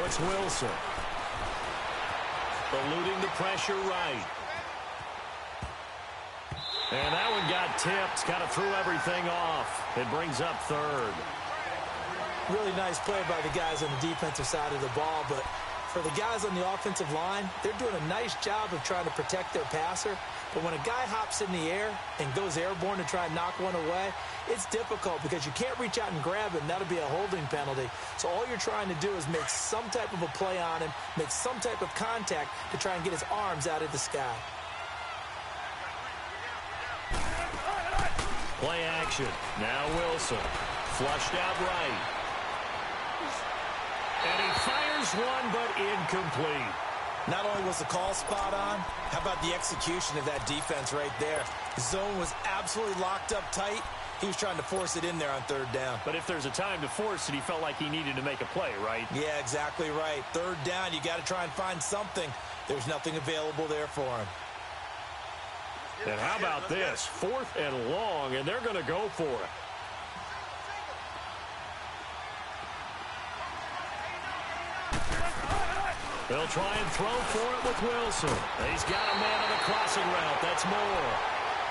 it's Wilson. Eluding the pressure right. And that one got tipped. Kind of threw everything off. It brings up third. Really nice play by the guys on the defensive side of the ball, but for the guys on the offensive line, they're doing a nice job of trying to protect their passer. But when a guy hops in the air and goes airborne to try and knock one away, it's difficult because you can't reach out and grab him. That'll be a holding penalty. So all you're trying to do is make some type of a play on him, make some type of contact to try and get his arms out of the sky. Play action. Now Wilson. Flushed out right. And he fires one, but incomplete. Not only was the call spot on, how about the execution of that defense right there? The zone was absolutely locked up tight. He was trying to force it in there on third down. But if there's a time to force it, he felt like he needed to make a play, right? Yeah, exactly right. Third down, you got to try and find something. There's nothing available there for him. And how about this? 4th and long, and they're going to go for it. They'll try and throw for it with Wilson. He's got a man on the crossing route. That's Moore.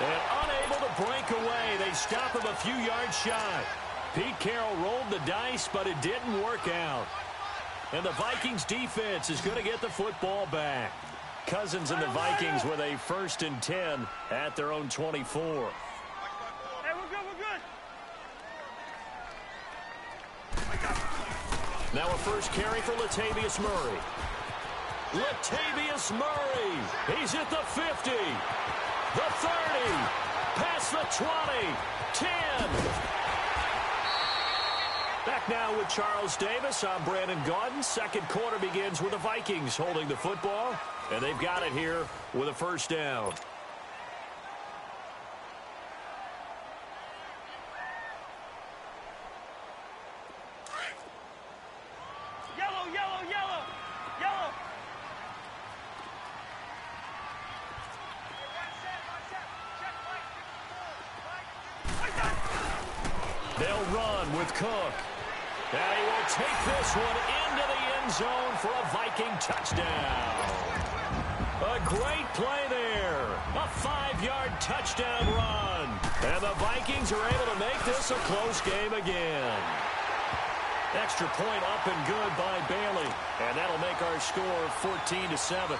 And unable to break away. They stop him a few yards shy. Pete Carroll rolled the dice, but it didn't work out. And the Vikings defense is going to get the football back. Cousins and the Vikings with a 1st and 10 at their own 24. Hey, we're good, we're good. Now a first carry for Latavius Murray. Latavius Murray. He's at the 50. The 30. Past the 20. 10. Back now with Charles Davis. I'm Brandon Gaudin. Second quarter begins with the Vikings holding the football. And they've got it here with a first down. Yellow, yellow, yellow, yellow. They'll run with Cook. And he will take this one into the end zone for a Viking touchdown. A great play there. A 5-yard touchdown run. And the Vikings are able to make this a close game again. Extra point up and good by Bailey. And that'll make our score 14-7.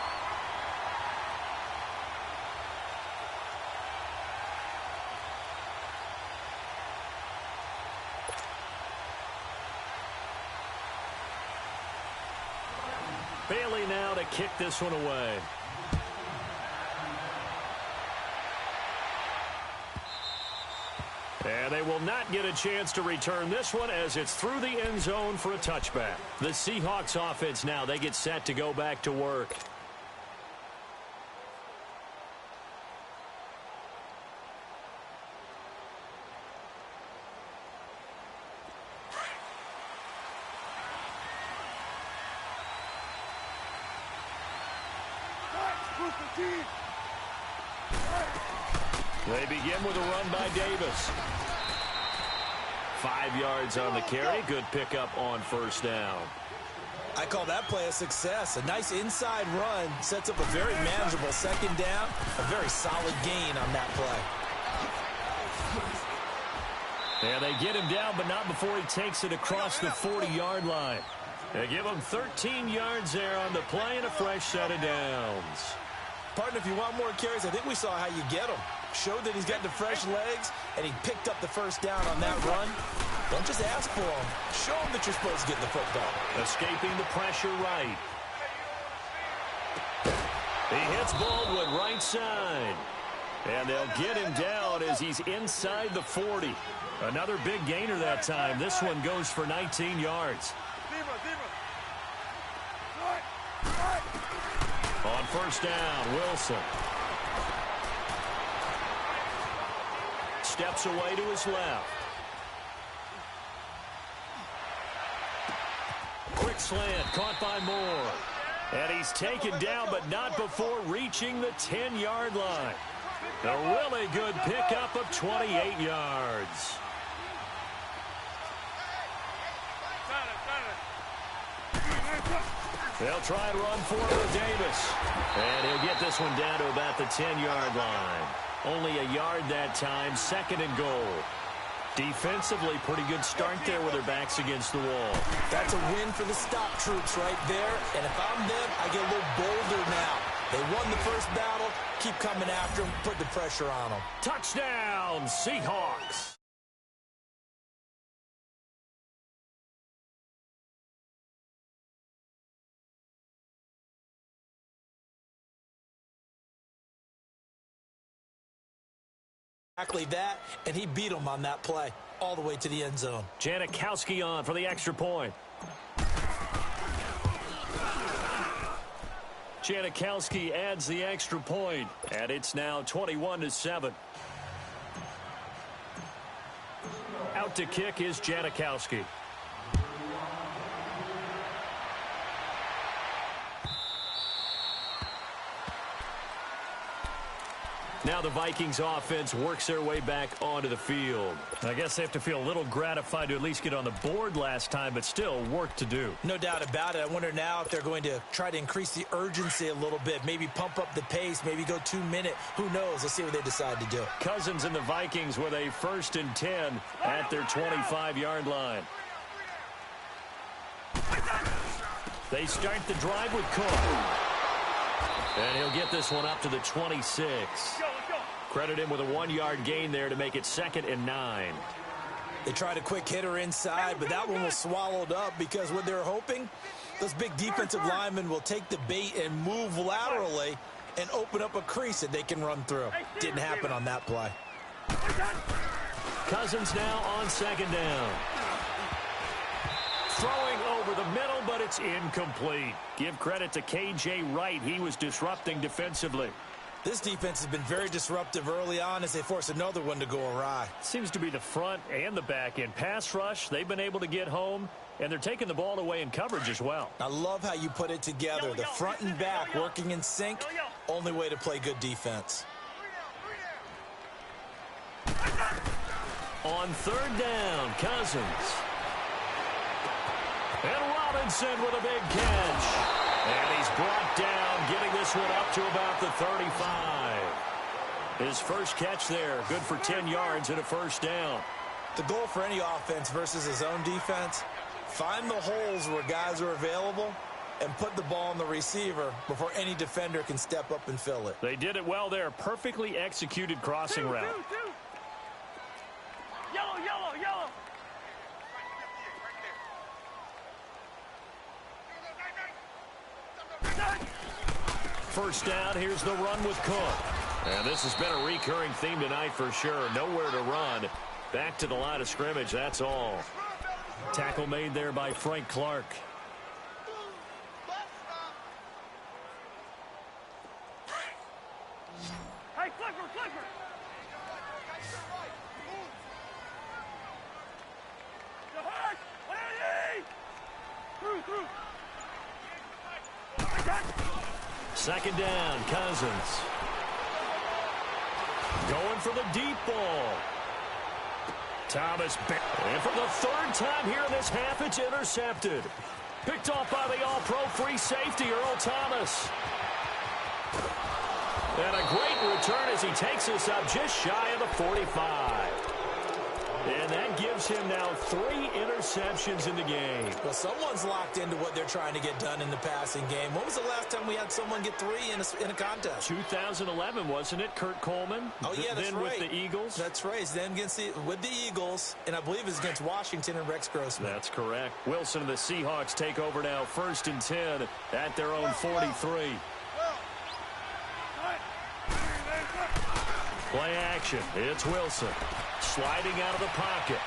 Bailey now to kick this one away. And they will not get a chance to return this one as it's through the end zone for a touchback. The Seahawks offense now, they get set to go back to work. They begin with a run by Davis. 5 yards on the carry. Good pickup on first down. I call that play a success. A nice inside run sets up a very manageable second down. A very solid gain on that play. And they get him down, but not before he takes it across the 40-yard line. They give him 13 yards there on the play and a fresh set of downs. Partner, if you want more carries, I think we saw how you get them. Showed that he's got the fresh legs, and he picked up the first down on that run. Don't just ask for them. Show him that you're supposed to get the football. Escaping the pressure right. He hits Baldwin right side. And they'll get him down as he's inside the 40. Another big gainer that time. This one goes for 19 yards. On first down, Wilson. Steps away to his left. Quick slant, caught by Moore. And he's taken down, but not before reaching the 10-yard line. A really good pickup of 28 yards. They'll try and run for it with Davis. And he'll get this one down to about the 10-yard line. Only a yard that time, 2nd and goal. Defensively, pretty good start there with their backs against the wall. That's a win for the stop troops right there. And if I'm them, I get a little bolder now. They won the first battle. Keep coming after them. Put the pressure on them. Touchdown, Seahawks. Exactly that, and he beat him on that play all the way to the end zone. Janikowski on for the extra point. Janikowski adds the extra point, and it's now 21-7. Out to kick is Janikowski. Now the Vikings offense works their way back onto the field. I guess they have to feel a little gratified to at least get on the board last time, but still work to do. No doubt about it. I wonder now if they're going to try to increase the urgency a little bit, maybe pump up the pace, maybe go 2-minute. Who knows? Let's see what they decide to do. Cousins and the Vikings with a 1st and 10 at their 25-yard line. They start the drive with Cook. And he'll get this one up to the 26. Credit him with a 1-yard gain there to make it 2nd and 9. They tried a quick hitter inside, but that one was swallowed up because what they're hoping, those big defensive linemen will take the bait and move laterally and open up a crease that they can run through. Didn't happen on that play. Cousins now on 2nd down. Throwing over the middle, but it's incomplete. Give credit to K.J. Wright. He was disrupting defensively. This defense has been very disruptive early on as they force another one to go awry. Seems to be the front and the back end. Pass rush, they've been able to get home, and they're taking the ball away in coverage as well. I love how you put it together. The front and back working in sync. Only way to play good defense. On 3rd down, Cousins. And Robinson with a big catch. And he's brought down, getting this one up to about the 35. His first catch there, good for 10 yards and a 1st down. The goal for any offense versus his own defense, find the holes where guys are available and put the ball on the receiver before any defender can step up and fill it. They did it well there. Perfectly executed crossing route. Yellow, yellow, yellow. 1st down, here's the run with Cook. And this has been a recurring theme tonight for sure. Nowhere to run. Back to the line of scrimmage, that's all. Tackle made there by Frank Clark. Hey, Clifford, Clifford. Through. 2nd down, Cousins. Going for the deep ball. Thomas, and for the 3rd time here in this half, it's intercepted. Picked off by the all-pro free safety, Earl Thomas. And a great return as he takes this up just shy of the 45. And that gives him now 3 interceptions in the game. Well, someone's locked into what they're trying to get done in the passing game. When was the last time we had someone get 3 in a contest? 2011, wasn't it? Kurt Coleman. Oh, yeah, that's then right. With the Eagles. That's right. Then with the Eagles, and I believe it's against Washington and Rex Grossman. That's correct. Wilson and the Seahawks take over now, 1st and 10 at their own 43. Play action. It's Wilson. Sliding out of the pocket.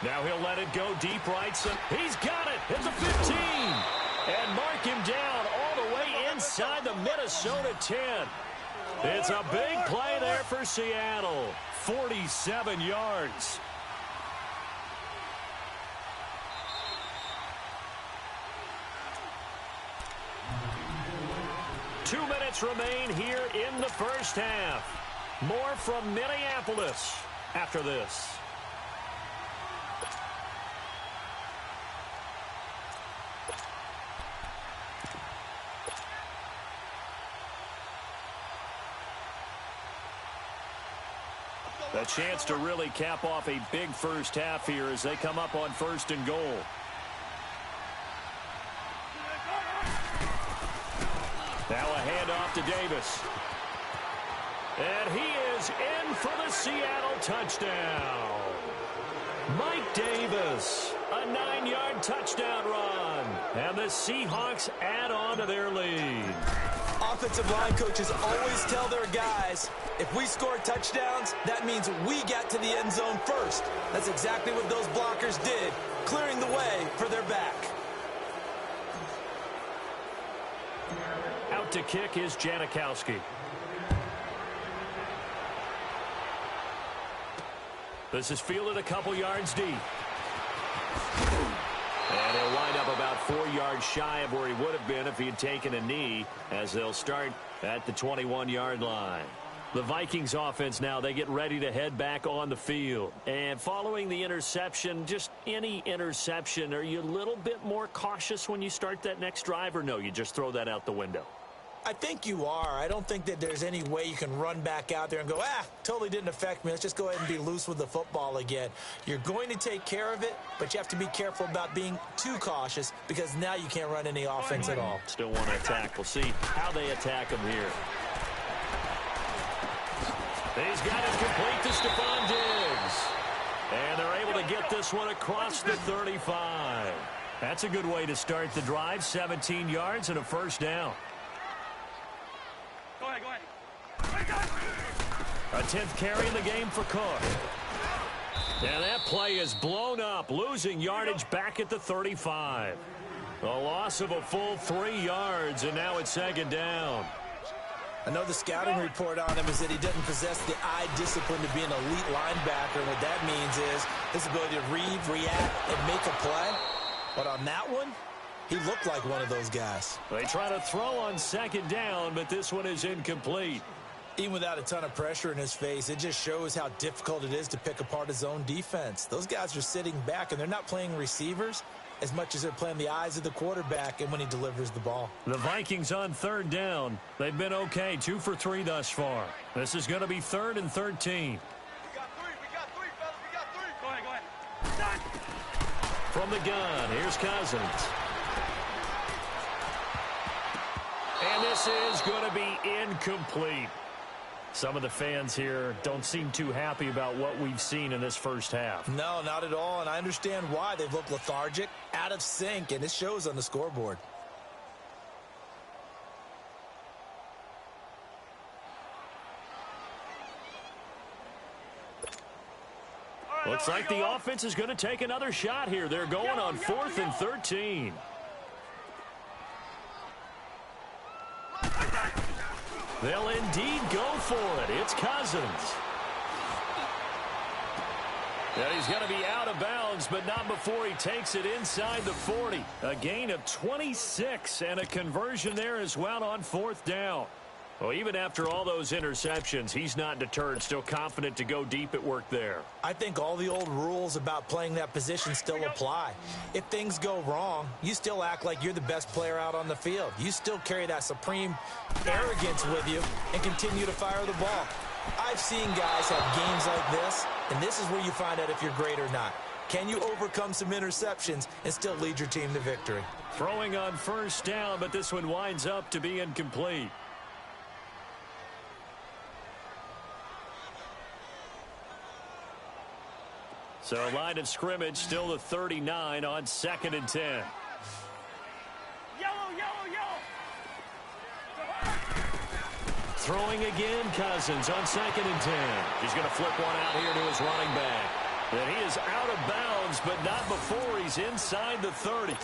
Now he'll let it go deep right. He's got it at the 15. And mark him down all the way inside the Minnesota 10. It's a big play there for Seattle. 47 yards. Two minutes remain here in the first half. More from Minneapolis after this. A chance to really cap off a big first half here as they come up on 1st and goal. Now a handoff to Davis. And he is in for the Seattle touchdown. Mike Davis, a 9-yard touchdown run. And the Seahawks add on to their lead. Offensive line coaches always tell their guys, if we score touchdowns, that means we get to the end zone first. That's exactly what those blockers did, clearing the way for their back. Out to kick is Janikowski. This is fielded a couple yards deep. And he'll wind up about 4 yards shy of where he would have been if he had taken a knee, as they'll start at the 21-yard line. The Vikings offense now, they get ready to head back on the field. And following the interception, just any interception, are you a little bit more cautious when you start that next drive, or no, you just throw that out the window? I think you are. I don't think that there's any way you can run back out there and go, totally didn't affect me. Let's just go ahead and be loose with the football again. You're going to take care of it, but you have to be careful about being too cautious because now you can't run any offense at all. Still want to attack. We'll see how they attack him here. He's got it complete to Stephon Diggs. And they're able to get this one across the 35. That's a good way to start the drive. 17 yards and a first down. Go ahead. A 10th carry in the game for Cook. And that play is blown up, losing yardage back at the 35. A loss of a full 3 yards, and now it's 2nd down. I know the scouting report on him is that he doesn't possess the eye discipline to be an elite linebacker. And what that means is his ability to read, react, and make a play. But on that one, he looked like one of those guys. They try to throw on 2nd down, but this one is incomplete. Even without a ton of pressure in his face, it just shows how difficult it is to pick apart his own defense. Those guys are sitting back, and they're not playing receivers as much as they're playing the eyes of the quarterback and when he delivers the ball. The Vikings on 3rd down. They've been okay, 2 for 3 thus far. This is going to be 3rd and 13. We got three, fellas. We got 3. Go ahead. Done. From the gun, here's Cousins. And this is going to be incomplete. Some of the fans here don't seem too happy about what we've seen in this first half. No, not at all, and I understand why. They've looked lethargic, out of sync, and it shows on the scoreboard. Looks like the offense is going to take another shot here. They're going on 4th and 13. They'll indeed go for it. It's Cousins. Yeah, he's going to be out of bounds, but not before he takes it inside the 40. A gain of 26 and a conversion there as well on 4th down. Well, even after all those interceptions, he's not deterred, still confident to go deep at work there. I think all the old rules about playing that position still apply. If things go wrong, you still act like you're the best player out on the field. You still carry that supreme arrogance with you and continue to fire the ball. I've seen guys have games like this, and this is where you find out if you're great or not. Can you overcome some interceptions and still lead your team to victory? Throwing on 1st down, but this one winds up to be incomplete. So line of scrimmage still the 39 on 2nd and 10. Yellow. Throwing again, Cousins on 2nd and 10. He's going to flip one out here to his running back. And he is out of bounds, but not before he's inside the 30.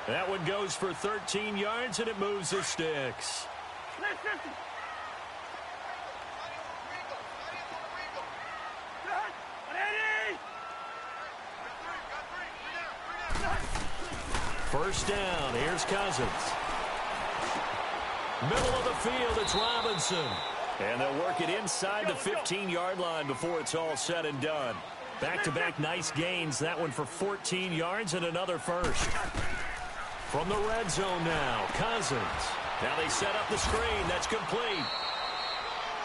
That one goes for 13 yards, and it moves the sticks. First down, here's Cousins. Middle of the field, it's Robinson. And they'll work it inside the 15-yard line before it's all said and done. Back-to-back nice gains, that one for 14 yards and another first. From the red zone now, Cousins. Now they set up the screen, that's complete.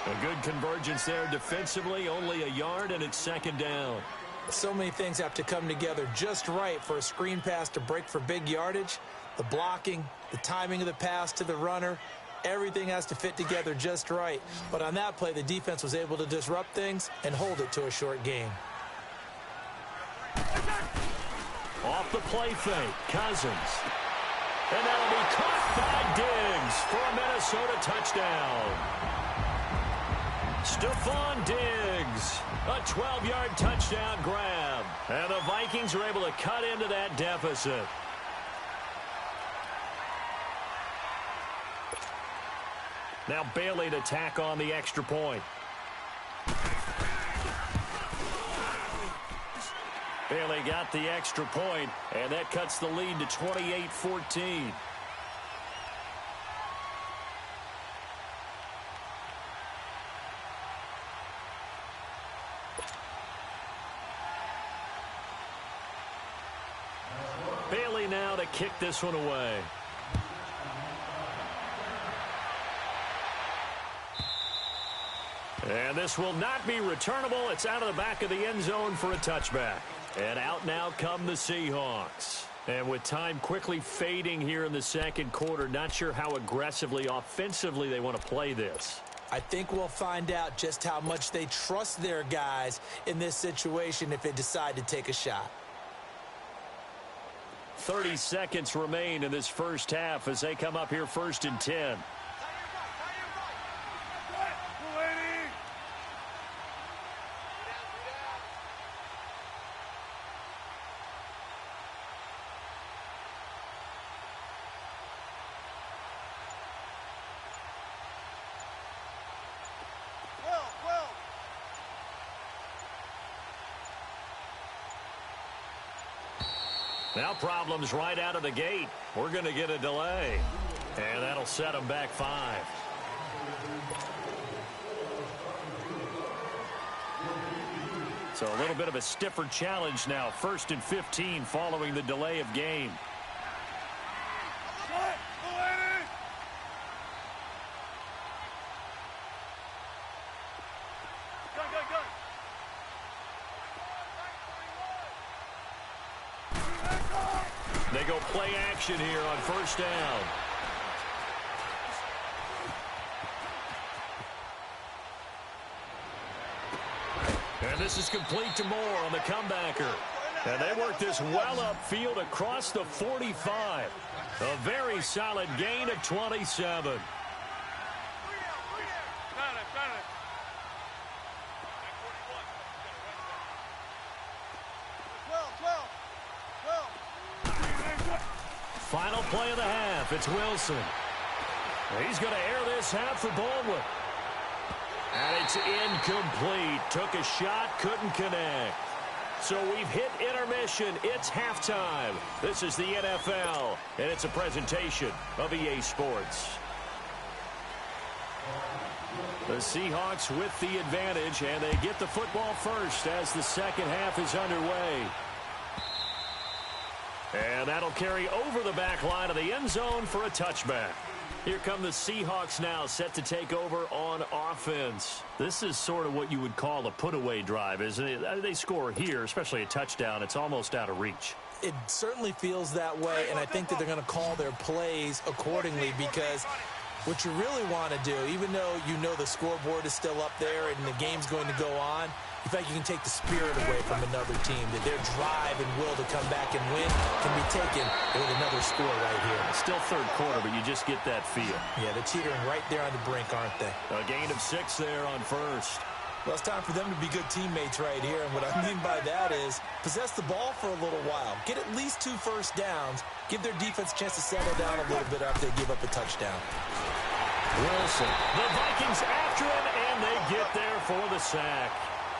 A good convergence there defensively, only a yard, and it's second down. So many things have to come together just right for a screen pass to break for big yardage. The blocking, the timing of the pass to the runner, everything has to fit together just right. But on that play, the defense was able to disrupt things and hold it to a short gain. Off the play fake, Cousins. And that'll be caught by Diggs for a Minnesota touchdown. Stephon Diggs, a 12-yard touchdown grab. And the Vikings are able to cut into that deficit. Now Bailey to tack on the extra point. Bailey got the extra point, and that cuts the lead to 28-14. Bailey now to kick this one away. And this will not be returnable. It's out of the back of the end zone for a touchback. And out now come the Seahawks. And with time quickly fading here in the second quarter, not sure how aggressively, offensively they want to play this. I think we'll find out just how much they trust their guys in this situation if they decide to take a shot. 30 seconds remain in this first half as they come up here 1st and 10. Now problems right out of the gate. We're going to get a delay. And that'll set them back 5. So a little bit of a stiffer challenge now. 1st and 15 following the delay of game. They go play action here on 1st down. And this is complete to Moore on the comebacker. And they work this well upfield across the 45. A very solid gain of 27. Final play of the half. It's Wilson. He's going to air this out for Baldwin. And it's incomplete. Took a shot, couldn't connect. So we've hit intermission. It's halftime. This is the NFL, and it's a presentation of EA Sports. The Seahawks with the advantage, and they get the football first as the second half is underway. And that'll carry over the back line of the end zone for a touchback. Here come the Seahawks now, set to take over on offense. This is sort of what you would call a put-away drive, isn't it? They score here, especially a touchdown. It's almost out of reach. It certainly feels that way, and I think that they're going to call their plays accordingly because what you really want to do, even though you know the scoreboard is still up there and the game's going to go on, in fact, you can take the spirit away from another team, that their drive and will to come back and win can be taken with another score right here. Still third quarter, but you just get that feel. Yeah, they're teetering right there on the brink, aren't they? A gain of 6 there on 1st. Well, it's time for them to be good teammates right here, and what I mean by that is possess the ball for a little while, get at least 2 first downs, give their defense a chance to settle down a little bit after they give up a touchdown. Wilson, the Vikings after him, and they get there for the sack.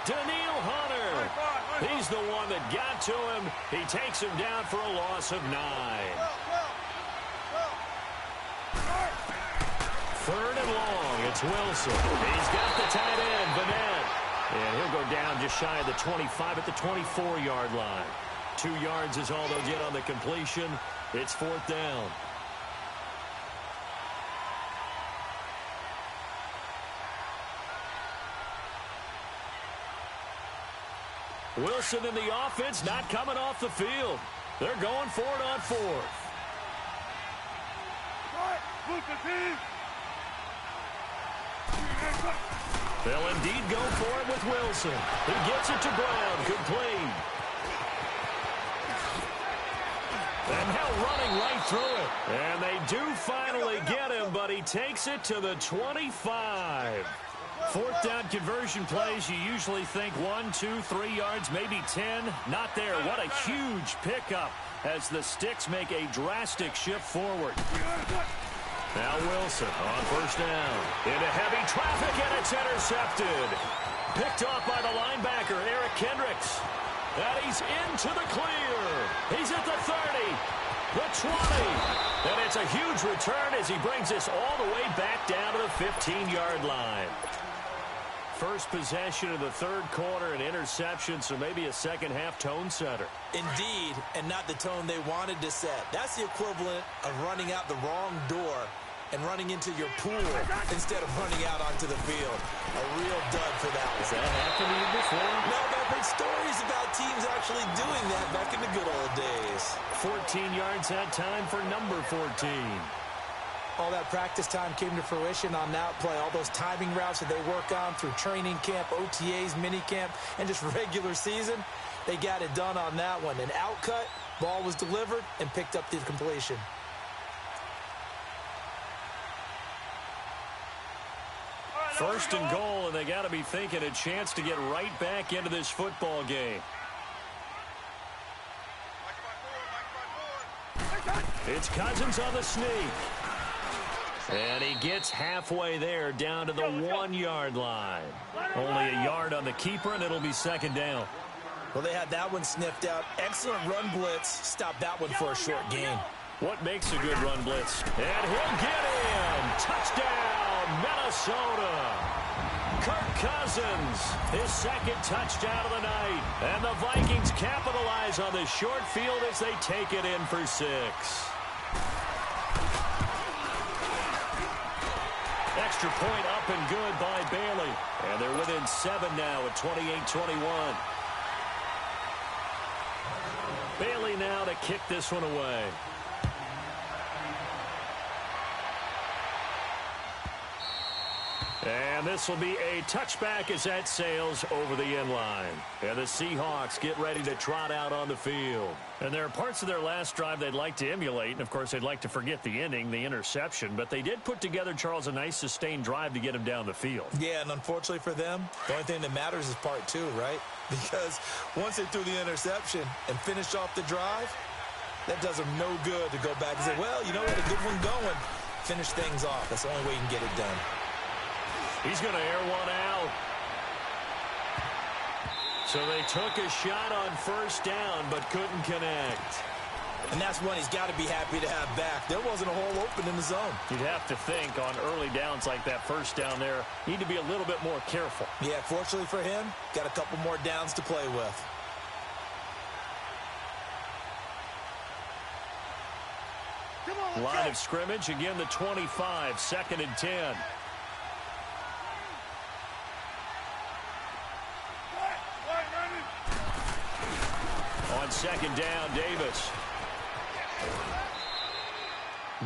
Daniil Hunter, he's the one that got to him. He takes him down for a loss of 9. 3rd and long, it's Wilson. He's got the tight end, Vanette. And he'll go down just shy of the 25 at the 24-yard line. 2 yards is all they'll get on the completion. It's 4th down. Wilson and the offense not coming off the field. They're going for it on fourth. They'll indeed go for it with Wilson. He gets it to Brown. Complete. And now running right through it. And they do finally get him, but he takes it to the 25. Fourth down conversion plays, you usually think 1, 2, 3 yards, maybe 10. Not there. What a huge pickup as the Sticks make a drastic shift forward. Now Wilson on first down. Into heavy traffic, and it's intercepted. Picked off by the linebacker, Eric Kendricks. And he's into the clear. He's at the 30, the 20. And it's a huge return as he brings us all the way back down to the 15-yard line. First possession of the third quarter, an interception, so maybe a second-half tone setter. Indeed, and not the tone they wanted to set. That's the equivalent of running out the wrong door and running into your pool instead of running out onto the field. A real dud for that one. Has that happened to you before? No, but I've heard stories about teams actually doing that back in the good old days. 14 yards that time for number 14. All that practice time came to fruition on that play. All those timing routes that they work on through training camp, OTAs, minicamp, and just regular season, they got it done on that one. An outcut, ball was delivered, and picked up the completion. First and goal, and they got to be thinking a chance to get right back into this football game. It's Cousins on the sneak. And he gets halfway there, down to the 1-yard line. Only a yard on the keeper, and it'll be second down. Well, they had that one sniffed out. Excellent run blitz. Stopped that one for a short gain. What makes a good run blitz? And he'll get in. Touchdown, Minnesota. Kirk Cousins, his second touchdown of the night. And the Vikings capitalize on this short field as they take it in for 6. Extra point up and good by Bailey. And they're within 7 now at 28-21. Bailey now to kick this one away. And this will be a touchback as that sails over the end line. And the Seahawks get ready to trot out on the field. And there are parts of their last drive they'd like to emulate. And, of course, they'd like to forget the ending, the interception. But they did put together, Charles, a nice sustained drive to get him down the field. Yeah, and unfortunately for them, the only thing that matters is part 2, right? Because once they threw the interception and finished off the drive, that does them no good to go back and say, well, you know, we had a good one going. Finish things off. That's the only way you can get it done. He's going to air one out. So they took a shot on first down, but couldn't connect. And that's one he's got to be happy to have back. There wasn't a hole open in the zone. You'd have to think on early downs like that first down there, need to be a little bit more careful. Yeah, fortunately for him, got a couple more downs to play with. Line of scrimmage, again the 25, 2nd and 10. On second down, Davis.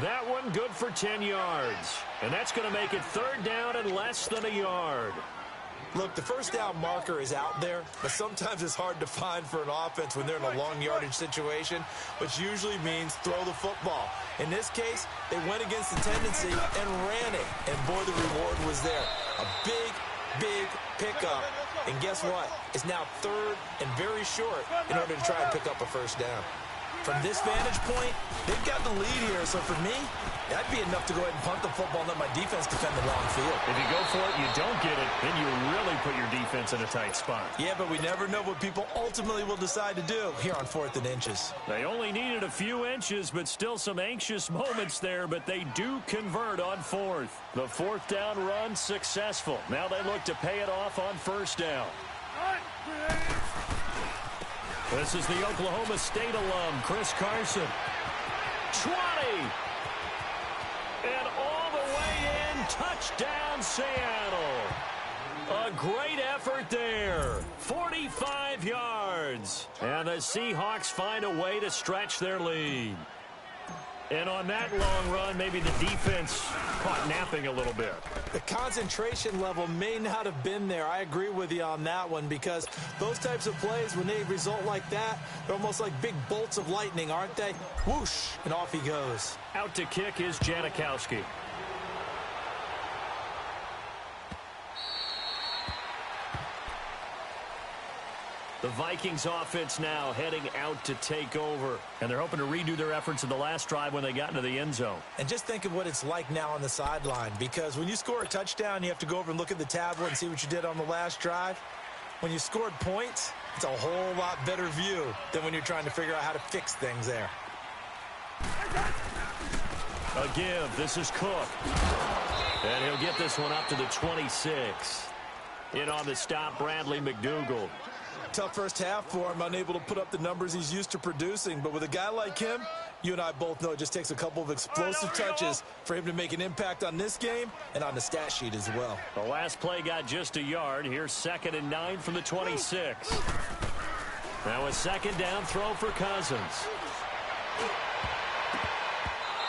That one good for 10 yards. And that's going to make it third down and less than a yard. Look, the first down marker is out there, but sometimes it's hard to find for an offense when they're in a long yardage situation, which usually means throw the football. In this case, they went against the tendency and ran it. And boy, the reward was there. A big, big pickup. And guess what? It's now third and very short in order to try and pick up a first down. From this vantage point, they've got the lead here. So for me, that'd be enough to go ahead and punt the football and let my defense defend the long field. If you go for it, you don't get it, then you really put your defense in a tight spot. Yeah, but we never know what people ultimately will decide to do here on 4th and inches. They only needed a few inches, but still some anxious moments there, but they do convert on 4th. The 4th down run successful. Now they look to pay it off on first down. This is the Oklahoma State alum, Chris Carson. 20! And all the way in, touchdown Seattle. A great effort there. 45 yards. And the Seahawks find a way to stretch their lead. And on that long run, maybe the defense caught napping a little bit. The concentration level may not have been there. I agree with you on that one, because those types of plays, when they result like that, they're almost like big bolts of lightning, aren't they? Whoosh, and off he goes. Out to kick is Janikowski. The Vikings offense now heading out to take over. And they're hoping to redo their efforts in the last drive when they got into the end zone. And just think of what it's like now on the sideline, because when you score a touchdown, you have to go over and look at the tablet and see what you did on the last drive. When you scored points, it's a whole lot better view than when you're trying to figure out how to fix things there. A give. This is Cook. And he'll get this one up to the 26. In on the stop, Bradley McDougald. Tough first half for him, unable to put up the numbers he's used to producing. But with a guy like him, you and I both know it just takes a couple of explosive touches for him to make an impact on this game and on the stat sheet as well. The last play got just a yard. Here's 2nd and 9 from the 26. Now a second down throw for Cousins.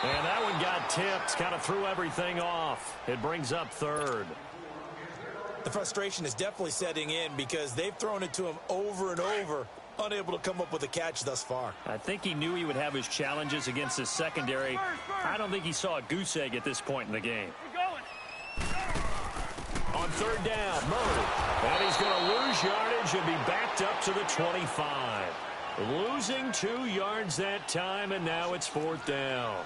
And that one got tipped, kind of threw everything off. It brings up 3rd. The frustration is definitely setting in because they've thrown it to him over and over, unable to come up with a catch thus far. I think he knew he would have his challenges against his secondary. I don't think he saw a goose egg at this point in the game. On 3rd down, Murray. And he's going to lose yardage and be backed up to the 25. Losing 2 yards that time, and now it's 4th down.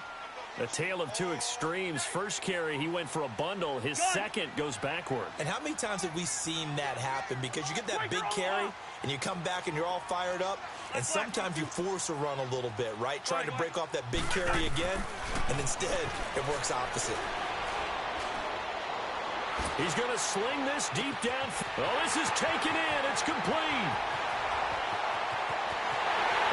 A tale of two extremes. First carry, he went for a bundle. His second goes backward. And how many times have we seen that happen? Because you get that big carry, and you come back and you're all fired up, and sometimes you force a run a little bit, right? Trying to break off that big carry again, and instead it works opposite. He's going to sling this deep down. Oh, this is taken in. It's complete.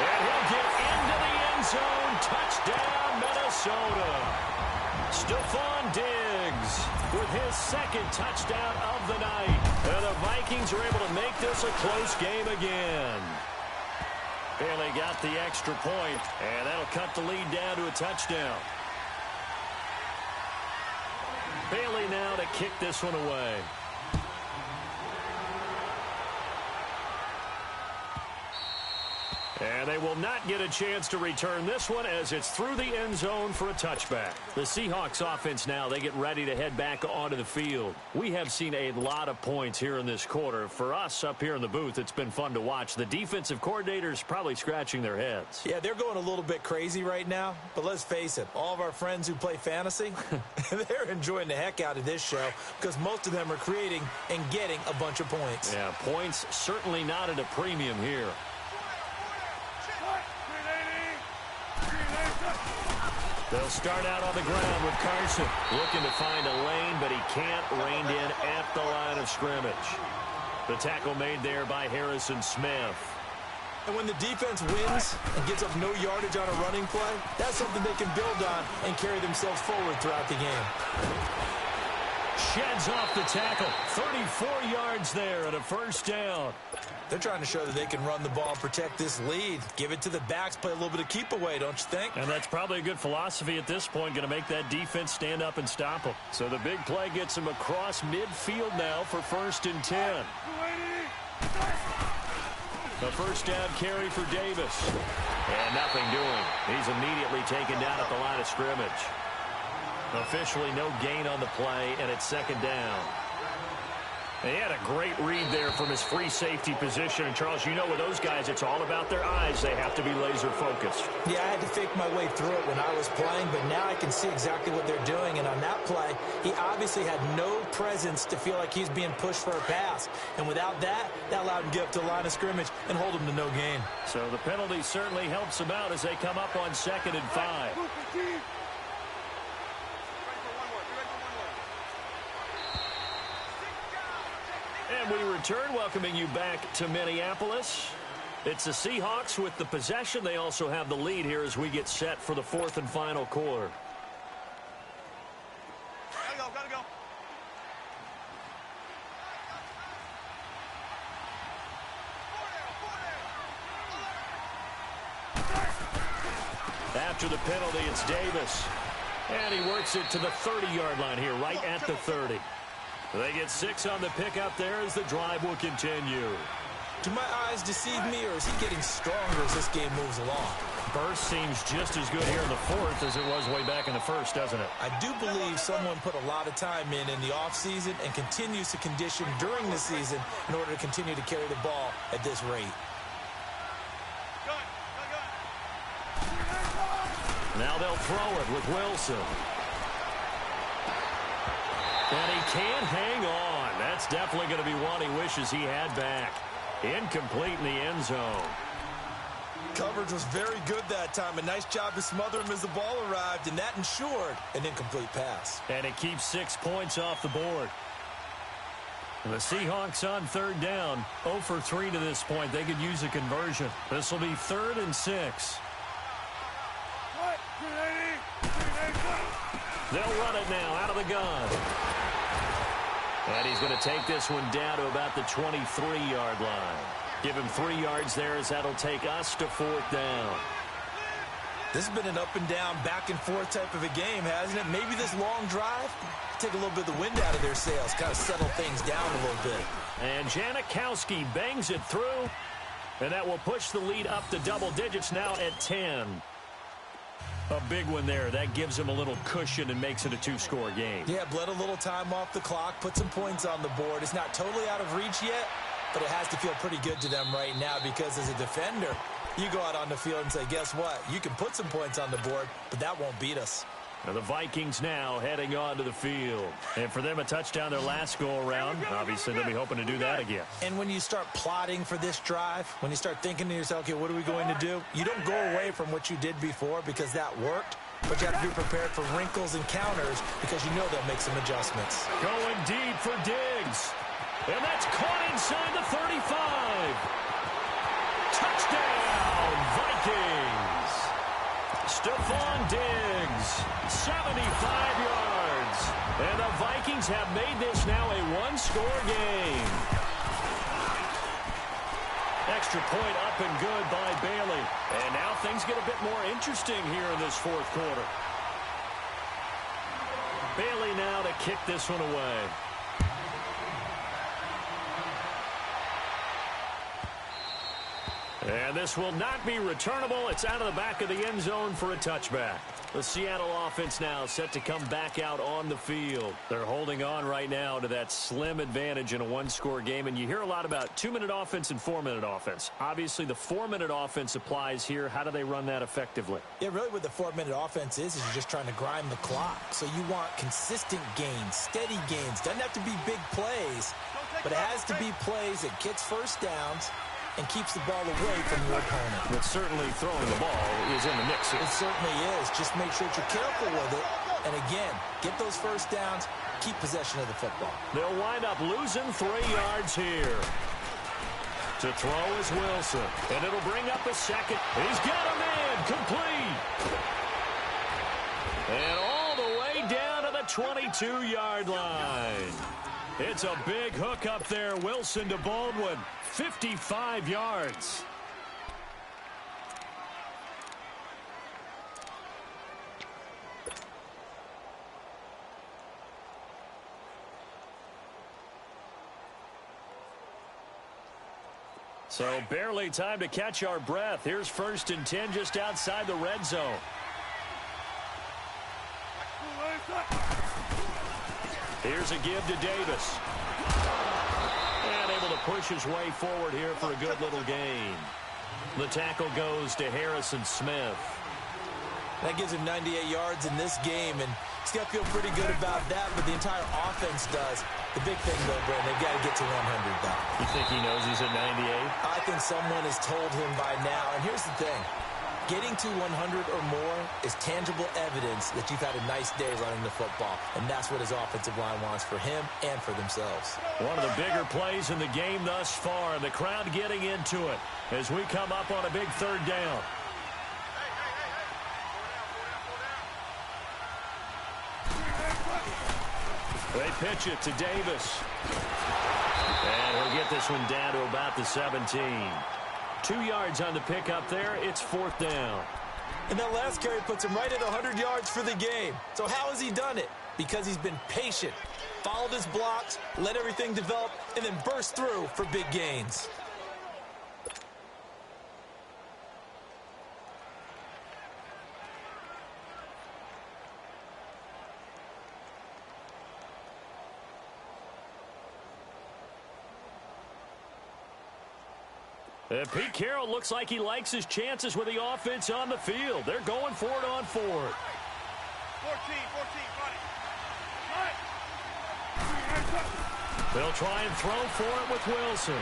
And he'll get into the end zone. Touchdown, Minnesota. Stephon Diggs with his 2nd touchdown of the night. And the Vikings are able to make this a close game again. And they got the extra point, and that'll cut the lead down to a touchdown. Bailey now to kick this one away. And they will not get a chance to return this one as it's through the end zone for a touchback. The Seahawks offense now, they get ready to head back onto the field. We have seen a lot of points here in this quarter. For us up here in the booth, it's been fun to watch. The defensive coordinators probably scratching their heads. Yeah, they're going a little bit crazy right now. But let's face it, all of our friends who play fantasy, they're enjoying the heck out of this show because most of them are creating and getting a bunch of points. Yeah, points certainly not at a premium here. They'll start out on the ground with Carson. Looking to find a lane, but he can't. Reined in at the line of scrimmage. The tackle made there by Harrison Smith. And when the defense wins and gets up no yardage on a running play, that's something they can build on and carry themselves forward throughout the game. Sheds off the tackle. 34 yards there and a first down. They're trying to show that they can run the ball and protect this lead. Give it to the backs, play a little bit of keep away, don't you think? And that's probably a good philosophy at this point, going to make that defense stand up and stop them. So the big play gets him across midfield now for 1st and 10. The first down carry for Davis. And nothing doing. He's immediately taken down at the line of scrimmage. Officially no gain on the play, and it's 2nd down. He had a great read there from his free safety position. And, Charles, you know with those guys, it's all about their eyes. They have to be laser focused. Yeah, I had to fake my way through it when I was playing, but now I can see exactly what they're doing. And on that play, he obviously had no presence to feel like he's being pushed for a pass. And without that, that allowed him to get up to the line of scrimmage and hold him to no gain. So the penalty certainly helps him out as they come up on 2nd and 5. And we return, welcoming you back to Minneapolis. It's the Seahawks with the possession. They also have the lead here as we get set for the 4th and final quarter. Gotta go. after the penalty, it's Davis. And he works it to the 30-yard line here, right at the 30. They get 6 on the pickup there as the drive will continue. Do my eyes deceive me, or is he getting stronger as this game moves along? Burst seems just as good here in the fourth as it was way back in the first, doesn't it? I do believe someone put a lot of time in the offseason and continues to condition during the season in order to continue to carry the ball at this rate. Now they'll throw it with Wilson. And he can't hang on. That's definitely going to be one he wishes he had back. Incomplete in the end zone. Coverage was very good that time. A nice job to smother him as the ball arrived, and that ensured an incomplete pass. And it keeps 6 points off the board. And the Seahawks on third down, 0 for 3 to this point. They could use a conversion. This will be 3rd and 6. They'll run it now out of the gun. And he's going to take this one down to about the 23-yard line. Give him 3 yards there as that'll take us to 4th down. This has been an up and down, back and forth type of a game, hasn't it? Maybe this long drive, take a little bit of the wind out of their sails, kind of settle things down a little bit. And Janikowski bangs it through, and that will push the lead up to double digits now at 10. A big one there. That gives him a little cushion and makes it a 2-score game. Yeah, bled a little time off the clock, put some points on the board. It's not totally out of reach yet, but it has to feel pretty good to them right now because as a defender, you go out on the field and say, guess what? You can put some points on the board, but that won't beat us. Now the Vikings now heading onto the field. And for them, a touchdown their last go-around. Obviously, they'll be hoping to do that again. And when you start plotting for this drive, when you start thinking to yourself, okay, what are we going to do? You don't go away from what you did before because that worked, but you have to be prepared for wrinkles and counters because you know they'll make some adjustments. Going deep for Diggs. And that's caught inside the 35. Touchdown, Vikings. Stephon Diggs, 75 yards. And the Vikings have made this now a 1-score game. Extra point up and good by Bailey. And now things get a bit more interesting here in this fourth quarter. Bailey now to kick this one away. And this will not be returnable. It's out of the back of the end zone for a touchback. The Seattle offense now set to come back out on the field. They're holding on right now to that slim advantage in a 1-score game. And you hear a lot about 2-minute offense and 4-minute offense. Obviously, the 4-minute offense applies here. How do they run that effectively? Yeah, really what the 4-minute offense is you're just trying to grind the clock. So you want consistent gains, steady gains. Doesn't have to be big plays, but it has to be plays that gets first downs and keeps the ball away from your opponent. But certainly throwing the ball is in the mix here. It certainly is. Just make sure that you're careful with it. And again, get those first downs, keep possession of the football. They'll wind up losing 3 yards here. To throw is Wilson. And it'll bring up a second. He's got a man complete. And all the way down to the 22-yard line. It's a big hook up there. Wilson to Baldwin. 55 yards. So barely time to catch our breath. Here's 1st and 10 just outside the red zone. Here's a give to Davis. And able to push his way forward here for a good little gain. The tackle goes to Harrison Smith. That gives him 98 yards in this game, and he's got to feel pretty good about that, but the entire offense does. The big thing, though, Brandon, they've got to get to 100, though. You think he knows he's at 98? I think someone has told him by now, and here's the thing. Getting to 100 or more is tangible evidence that you've had a nice day running the football, and that's what his offensive line wants for him and for themselves. One of the bigger plays in the game thus far, the crowd getting into it as we come up on a big 3rd down. They pitch it to Davis. And he'll get this one down to about the 17. 2 yards on the pickup there. It's 4th down. And that last carry puts him right at 100 yards for the game. So how has he done it? Because he's been patient, followed his blocks, let everything develop, and then burst through for big gains. Pete Carroll looks like he likes his chances with the offense on the field. They're going for it on 4th. 14, buddy. They'll try and throw for it with Wilson.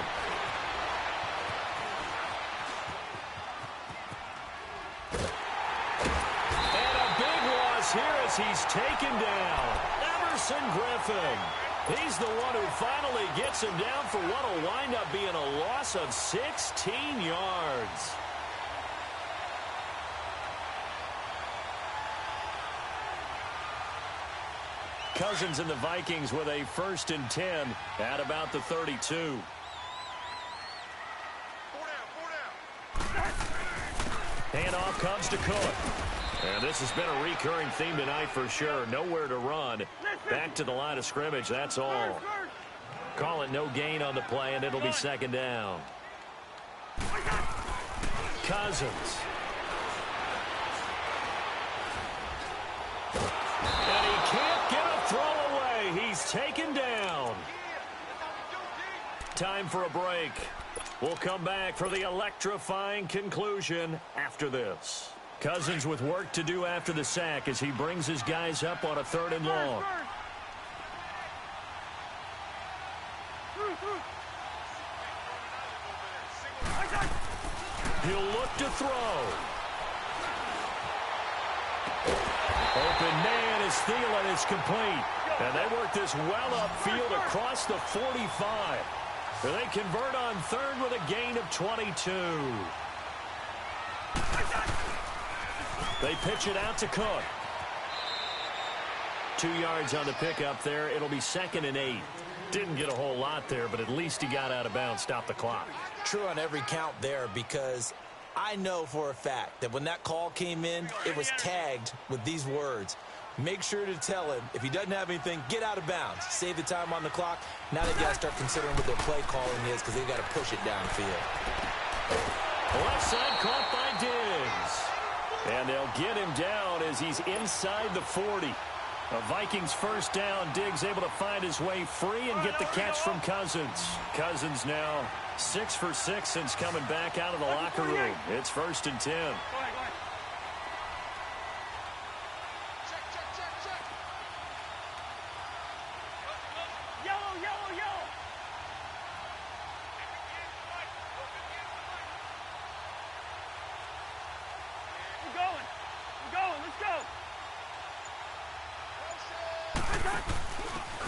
And a big loss here as he's taken down. Emerson Griffin. He's the one who finally gets him down for what will wind up being a loss of 16 yards. Cousins and the Vikings with a 1st and 10 at about the 32. Handoff comes to Cook. And this has been a recurring theme tonight for sure. Nowhere to run. Back to the line of scrimmage, that's all. Call it no gain on the play, and it'll be 2nd down. Cousins. And he can't get a throw away. He's taken down. Time for a break. We'll come back for the electrifying conclusion after this. Cousins with work to do after the sack as he brings his guys up on a 3rd and long. He'll look to throw. Open man is Thielen is complete. And they work this well upfield across the 45. And they convert on 3rd with a gain of 22. They pitch it out to Cook. 2 yards on the pickup there. It'll be 2nd and 8. Didn't get a whole lot there, but at least he got out of bounds, stopped the clock. True on every count there, because I know for a fact that when that call came in, it was tagged with these words. Make sure to tell him, if he doesn't have anything, get out of bounds. Save the time on the clock. Now they got to start considering what their play calling is, because they've got to push it downfield. Left side caught by Diggs. And they'll get him down as he's inside the 40. A Vikings 1st down. Diggs able to find his way free and get the catch from Cousins. Cousins now 6 for 6 since coming back out of the locker room. It's 1st and 10.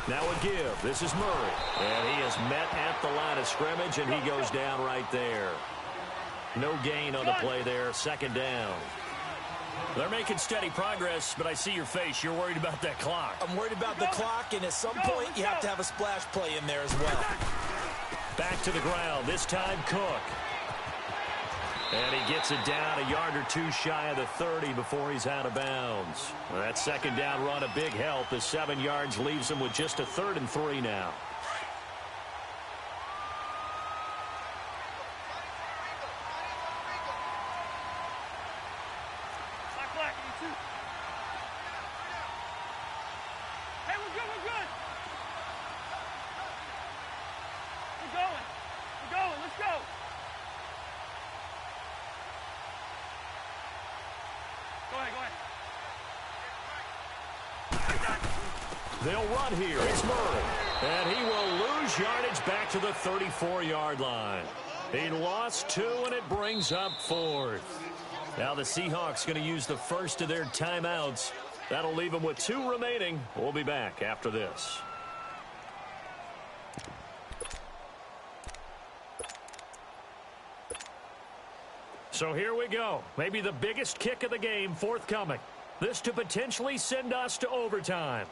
Now a give. This is Murray. And he is met at the line of scrimmage, and he goes down right there. No gain on the play there. 2nd down. They're making steady progress, but I see your face. You're worried about that clock. I'm worried about the clock, and at some point you have to have a splash play in there as well. Back to the ground. This time Cook. And he gets it down a yard or 2 shy of the 30 before he's out of bounds. That 2nd down run a big help. The 7 yards leaves him with just a 3rd and 3 now. Hey, we're good, we're good. We're going, let's go. Go ahead. They'll run here. It's Murray. And he will lose yardage back to the 34-yard line. He lost 2, and it brings up 4th. Now the Seahawks going to use the first of their timeouts. That'll leave them with 2 remaining. We'll be back after this. So here we go. Maybe the biggest kick of the game forthcoming. This to potentially send us to overtime.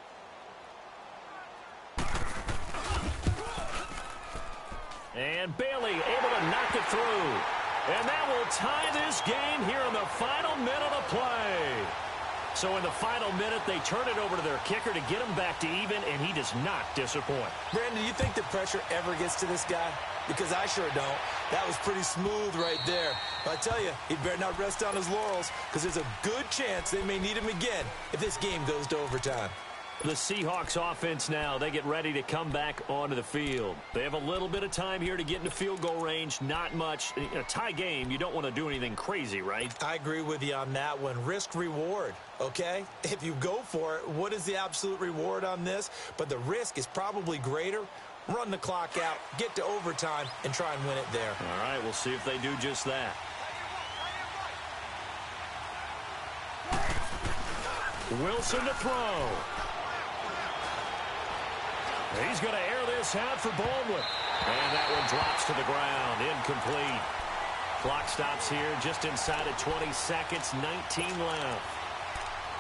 And Bailey able to knock it through. And that will tie this game here in the final minute of play. So in the final minute, they turn it over to their kicker to get him back to even, and he does not disappoint. Brandon, do you think the pressure ever gets to this guy? Because I sure don't. That was pretty smooth right there. But I tell you, he better not rest on his laurels, because there's a good chance they may need him again if this game goes to overtime. The Seahawks offense now, they get ready to come back onto the field. They have a little bit of time here to get into field goal range, not much. In a tie game, you don't want to do anything crazy, right? I agree with you on that one. Risk-reward, okay? If you go for it, what is the absolute reward on this? But the risk is probably greater. Run the clock out, get to overtime, and try and win it there. All right, we'll see if they do just that. Wilson to throw. He's going to air this out for Baldwin. And that one drops to the ground. Incomplete. Clock stops here just inside of 20 seconds, 19 left.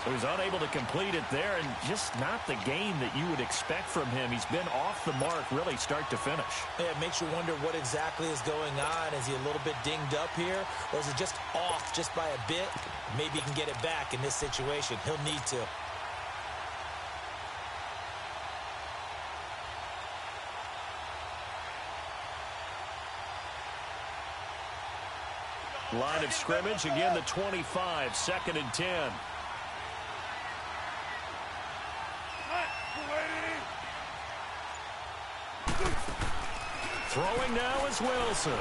So he's unable to complete it there, and just not the game that you would expect from him. He's been off the mark really start to finish. Yeah, it makes you wonder what exactly is going on. Is he a little bit dinged up here, or is it just off just by a bit? Maybe he can get it back in this situation. He'll need to. Line of scrimmage, again the 25, 2nd and 10. Throwing now is Wilson.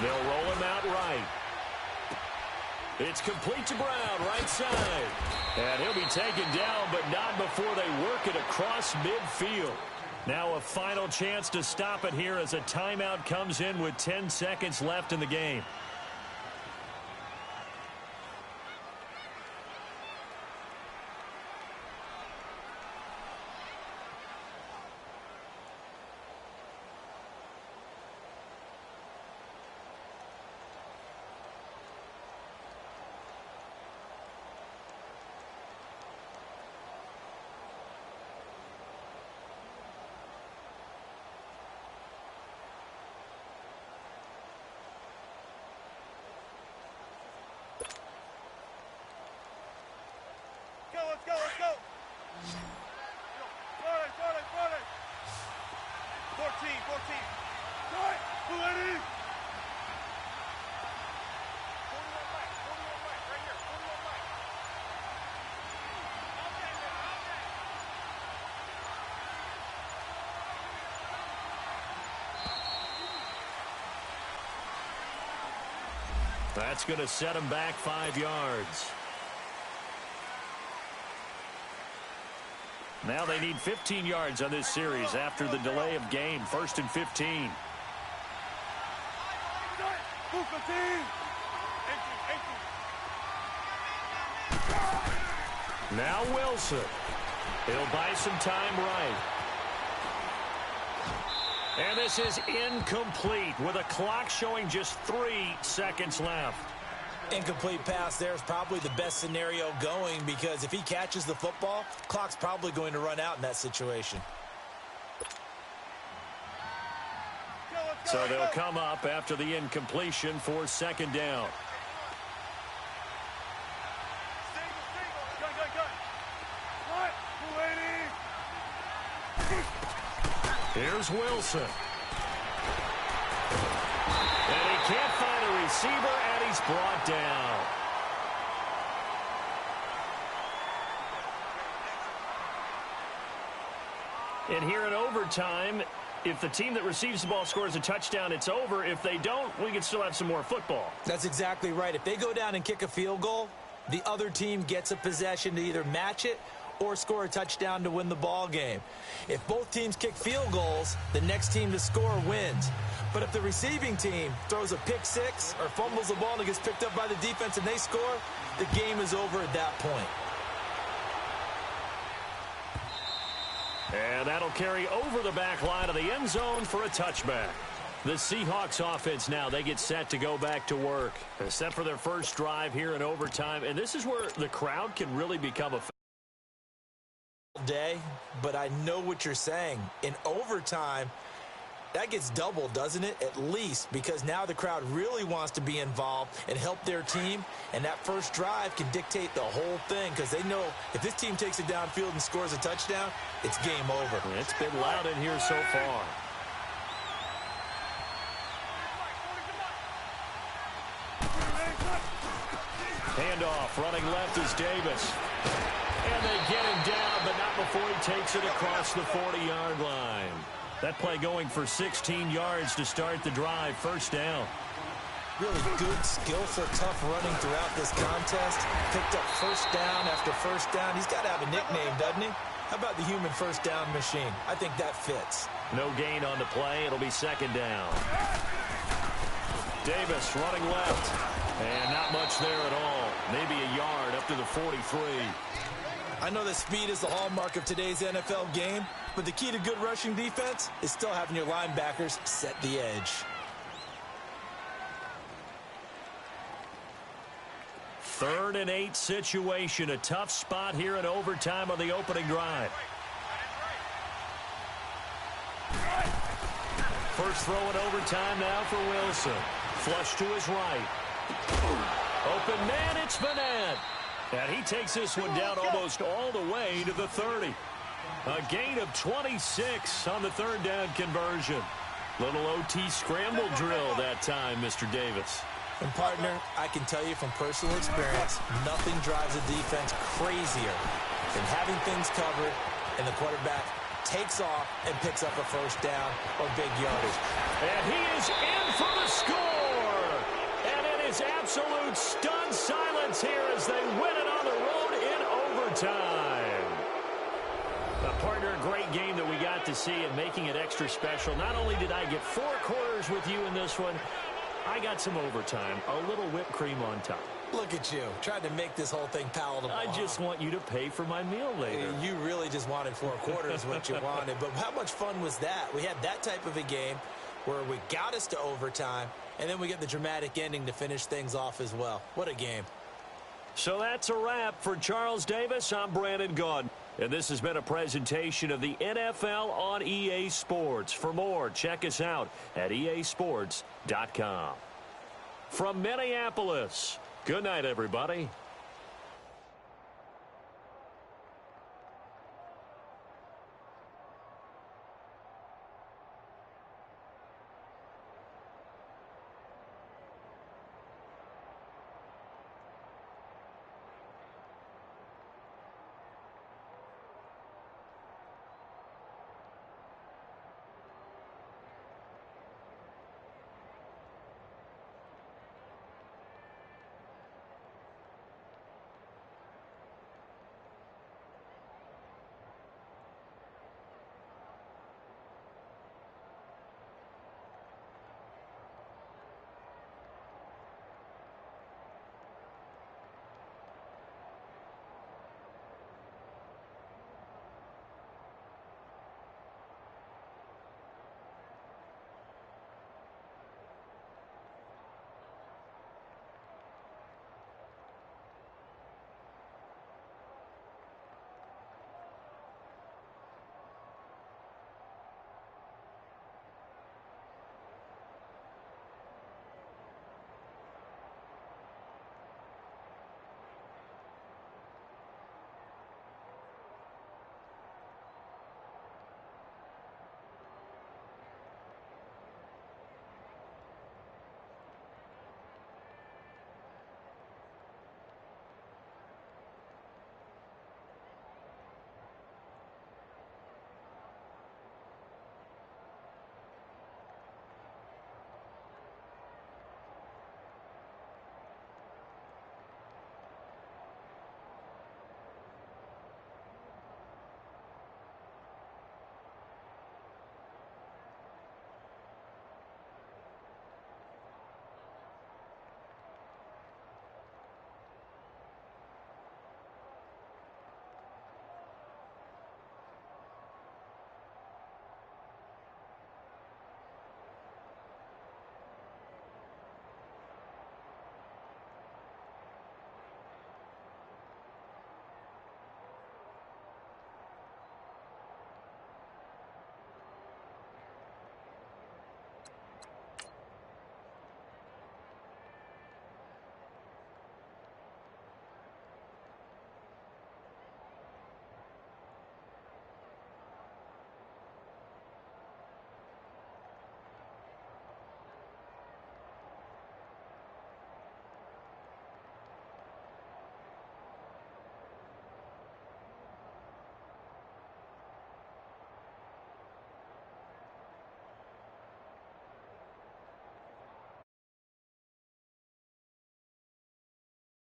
They'll roll him out right. It's complete to Brown, right side. And he'll be taken down, but not before they work it across midfield. Now a final chance to stop it here as a timeout comes in with 10 seconds left in the game. Let's go. 14. Go it, Bulletti. 41 back, right here, 41 back. That's going to set him back 5 yards. Now they need 15 yards on this series after the delay of game. 1st and 15. Now Wilson. He'll buy some time right. And this is incomplete with a clock showing just 3 seconds left. Incomplete pass there is probably the best scenario going, because if he catches the football, clock's probably going to run out in that situation. So they'll come up after the incompletion for 2nd down. Here's Wilson. And he can't find a receiver, and he's brought down. And here in overtime, if the team that receives the ball scores a touchdown, it's over. If they don't, we can still have some more football. That's exactly right. If they go down and kick a field goal, the other team gets a possession to either match it or score a touchdown to win the ball game. If both teams kick field goals, the next team to score wins. But if the receiving team throws a pick six or fumbles the ball and it gets picked up by the defense and they score, the game is over at that point. And that'll carry over the back line of the end zone for a touchback. The Seahawks offense now, they get set to go back to work. They're set for their first drive here in overtime, and this is where the crowd can really become a day, but I know what you're saying. In overtime, That gets doubled, doesn't it? At least, because now the crowd really wants to be involved and help their team, and that first drive can dictate the whole thing because they know if this team takes it downfield and scores a touchdown, it's game over. It's been loud in here so far. Handoff, running left is Davis. And they get him down, but not before he takes it across the 40-yard line. That play going for 16 yards to start the drive. First down. Really good, skillful, tough running throughout this contest. Picked up first down after first down. He's got to have a nickname, doesn't he? How about the human first down machine? I think that fits. No gain on the play. It'll be second down. Davis running left. And not much there at all. Maybe a yard up to the 43. I know that speed is the hallmark of today's NFL game, but the key to good rushing defense is still having your linebackers set the edge. Third and 8 situation. A tough spot here in overtime on the opening drive. First throw in overtime now for Wilson. Flush to his right. Open man, it's Vanette. And he takes this one down almost all the way to the 30. A gain of 26 on the third down conversion. Little OT scramble drill that time, Mr. Davis. And, partner, I can tell you from personal experience, nothing drives a defense crazier than having things covered and the quarterback takes off and picks up a first down or big yardage. And he is in for the score. And it is absolute stunned silence here as they win it on the road in overtime. Partner, a great game that we got to see and making it extra special. Not only did I get 4 quarters with you in this one, I got some overtime, a little whipped cream on top. Look at you, trying to make this whole thing palatable. I just want you to pay for my meal later. You really just wanted 4 quarters what you wanted, but how much fun was that? We had that type of a game where we got us to overtime, and then we get the dramatic ending to finish things off as well. What a game. So that's a wrap for Charles Davis. I'm Brandon Gaudin. And this has been a presentation of the NFL on EA Sports. For more, check us out at easports.com. From Minneapolis, good night, everybody.